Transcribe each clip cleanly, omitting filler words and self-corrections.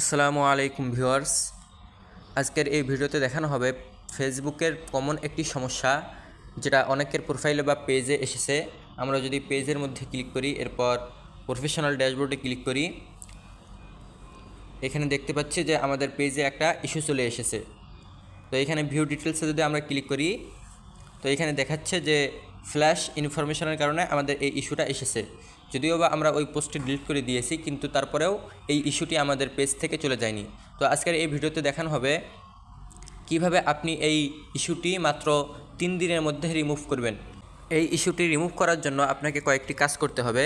আসসালামু আলাইকুম ভিউয়ার্স। আজকের এই ভিডিওতে দেখানো হবে ফেসবুকের কমন একটি সমস্যা, যেটা অনেকের প্রোফাইলে বা পেজে এসেছে। আমরা যদি পেজের মধ্যে ক্লিক করি, এরপর প্রফেশনাল ড্যাশবোর্ডে ক্লিক করি, এখানে দেখতে পাচ্ছি যে আমাদের পেজে একটা ইস্যু চলে এসেছে। তো এখানে ভিউ ডিটেলসে যদি আমরা ক্লিক করি, তো এখানে দেখাচ্ছে যে ফ্ল্যাশ ইনফরমেশনের কারণে আমাদের এই ইস্যুটা এসেছে। যদিও বা আমরা ওই পোস্টটি ডিলিট করে দিয়েছি, কিন্তু তারপরেও এই ইস্যুটি আমাদের পেজ থেকে চলে যায়নি। তো আজকের এই ভিডিওতে দেখানো হবে কিভাবে আপনি এই ইস্যুটি মাত্র 3 দিনের মধ্যে রিমুভ করবেন। এই ইস্যুটি রিমুভ করার জন্য আপনাকে কয়েকটি কাজ করতে হবে।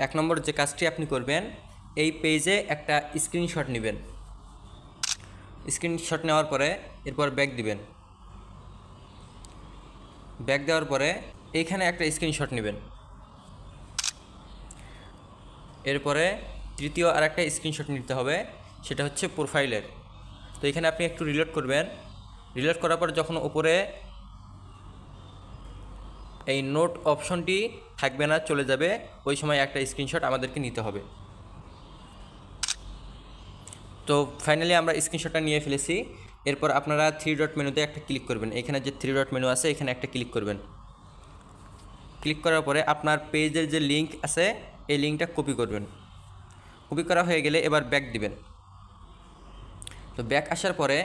1 নম্বর যে কাজটি আপনি করবেন, এই পেজে একটা স্ক্রিনশট নেবেন। স্ক্রিনশট নেওয়ার পরে এরপর ব্যাক দিবেন। ব্যাক দেওয়ার পরে এইখানে একটা স্ক্রিনশট নেবেন। এরপরে তৃতীয় আর একটা স্ক্রিনশট নিতে হবে, সেটা হচ্ছে প্রোফাইলের। তো এখানে আপনি একটু রিলোড করবেন। রিলোড করার পর যখন উপরে এই নোট অপশনটি থাকবে না, চলে যাবে, ওই সময় একটা স্ক্রিনশট আমাদেরকে নিতে হবে। তো ফাইনালি আমরা স্ক্রিনশটটা নিয়ে ফেলেছি। এরপর আপনারা 3 ডট মেনুতে একটা ক্লিক করবেন। এখানে যে 3 ডট মেনু আছে, এখানে একটা ক্লিক করবেন। ক্লিক করার পরে আপনার পেজের যে লিঙ্ক আছে, এই লিঙ্কটা কপি করবেন। কপি করা হয়ে গেলে এবার ব্যাক দিবেন। তো ব্যাক আসার পরে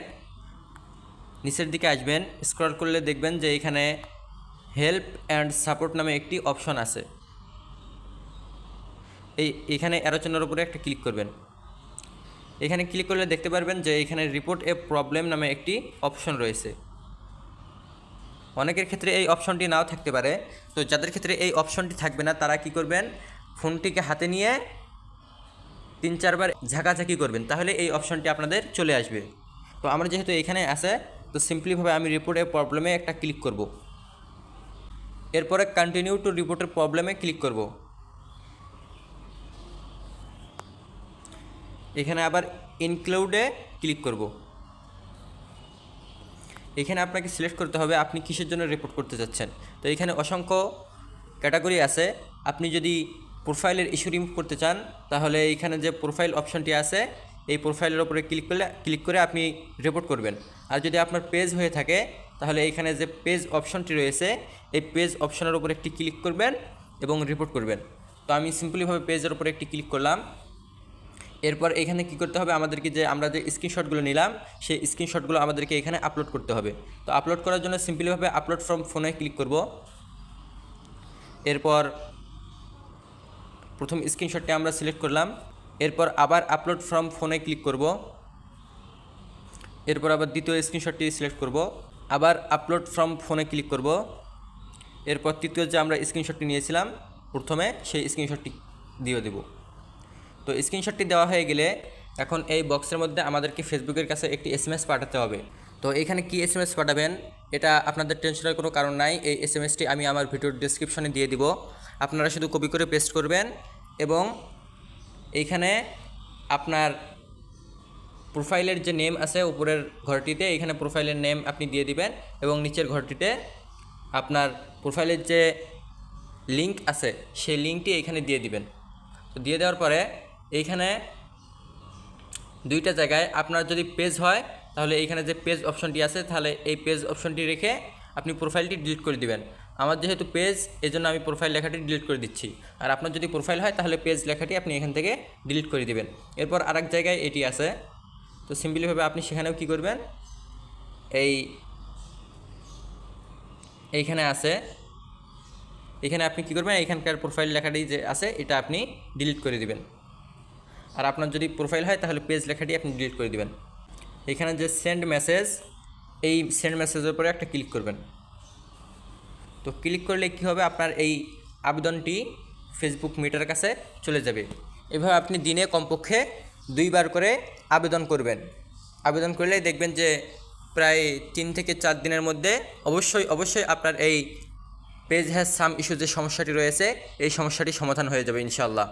নিচের দিকে আসবেন, স্ক্রল করলে দেখবেন যে এখানে হেল্প অ্যান্ড সাপোর্ট নামে একটি অপশন আছে। এখানে অ্যারো চিহ্নের উপরে একটা ক্লিক করবেন। এখানে ক্লিক করলে দেখতে পারবেন যে এখানে রিপোর্ট এ প্রবলেম নামে একটি অপশন রয়েছে। অনেকের ক্ষেত্রে এই অপশনটি নাও থাকতে পারে। তো যাদের ক্ষেত্রে এই অপশনটি থাকবে না, তারা কি করবেন, ফোনটিকে হাতে নিয়ে 3-4 বার ঝাঁকাঝাঁকি করবেন, তাহলে এই অপশনটি আপনাদের চলে আসবে। তো আমরা যেহেতু এখানে আছে, তো সিম্পলিভাবে আমি রিপোর্টের প্রবলেমে একটা ক্লিক করব। এরপরে কন্টিনিউ টু রিপোর্টের প্রবলেমে ক্লিক করব। এখানে আবার ইনক্লুডে ক্লিক করব। এখানে আপনাকে সিলেক্ট করতে হবে আপনি কিসের জন্য রিপোর্ট করতে চাচ্ছেন। তো এখানে অসংখ্য ক্যাটাগরি আছে। আপনি যদি প্রোফাইলের ইস্যু রিমুভ করতে চান, তাহলে এখানে যে প্রোফাইল অপশনটি আছে, এই প্রোফাইলের উপরে ক্লিক করে আপনি রিপোর্ট করবেন। আর যদি আপনার পেজ হয়ে থাকে, তাহলে এইখানে যে পেজ অপশনটি রয়েছে, এই পেজ অপশনের উপরে একটি ক্লিক করবেন এবং রিপোর্ট করবেন। তো আমি সিম্পলিভাবে পেজের উপরে একটি ক্লিক করলাম। এরপর এখানে কি করতে হবে, আমাদেরকে যে আমরা যে স্ক্রিনশটগুলো নিলাম, সেই স্ক্রিনশটগুলো আমাদেরকে এখানে আপলোড করতে হবে। তো আপলোড করার জন্য সিম্পলিভাবে আপলোড ফ্রম ফোনে ক্লিক করব। এরপর প্রথম স্ক্রিনশটটি আমরা সিলেক্ট করলাম। এরপর আবার আপলোড ফ্রম ফোনে ক্লিক করব। এরপর আবার দ্বিতীয় স্ক্রিনশটটি সিলেক্ট করব, আবার আপলোড ফ্রম ফোনে ক্লিক করব। এরপর তৃতীয় যে আমরা স্ক্রিনশটটি নিয়েছিলাম প্রথমে, সেই স্ক্রিনশটটি দিয়ে দেব। তো স্ক্রিনশটটি দেওয়া হয়ে গেলে এখন এই বক্সের মধ্যে আমাদেরকে ফেসবুকের কাছে একটি SMS পাঠাতে হবে। তো এখানে কি SMS পাঠাবেন, এটা আপনাদের টেনশনের কোনো কারণ নাই। এই SMSটি আমি আমার ভিডিওর ডেসক্রিপশনে দিয়ে দিব। আপনারা শুধু কপি করে পেস্ট করবেন এবং এইখানে আপনার প্রোফাইলের যে নেম আছে উপরের ঘরটিতে, এখানে প্রোফাইলের নেম আপনি দিয়ে দিবেন এবং নিচের ঘরটিতে আপনার প্রোফাইলের যে লিঙ্ক আছে, সেই লিঙ্কটি এখানে দিয়ে দিবেন। তো দিয়ে দেওয়ার পরে এইখানে দুইটা জায়গায় আপনার যদি পেজ হয়, তাহলে এইখানে যে পেজ অপশনটি আছে, তাহলে এই পেজ অপশনটি রেখে আপনি প্রোফাইলটি ডিলিট করে দিবেন। আমার যেহেতু পেজ, এজন্য আমি প্রোফাইল লেখাটি ডিলিট করে দিচ্ছি। আর আপনার যদি প্রোফাইল হয়, তাহলে পেজ লেখাটি আপনি এখান থেকে ডিলিট করে দিবেন। এরপর আরেক জায়গায় এটি আছে, তো সিম্পলিভাবে আপনি সেখানেও কি করবেন, এইখানে আছে, এখানে আপনি কি করবেন, এইখানকার প্রোফাইল লেখাটি যে আছে, এটা আপনি ডিলিট করে দিবেন। আর আপনার যদি প্রোফাইল হয়, তাহলে পেজ লেখাটি আপনি ডিলিট করে দিবেন। এখানে যে সেন্ড মেসেজ, এই সেন্ড মেসেজের উপরে একটা ক্লিক করবেন। তো ক্লিক করলে কি হবে, আপনার এই আবেদনটি ফেসবুক মিটার কাছে চলে যাবে। এভাবে আপনি দিনে কমপক্ষে 2 বার করে আবেদন করবেন। আবেদন করলে দেখবেন যে প্রায় 3 থেকে 4 দিনের মধ্যে অবশ্যই আপনার এই পেজ হ্যাজ সাম ইস্যু যে সমস্যাটি রয়েছে, এই সমস্যাটি সমাধান হয়ে যাবে ইনশাআল্লাহ।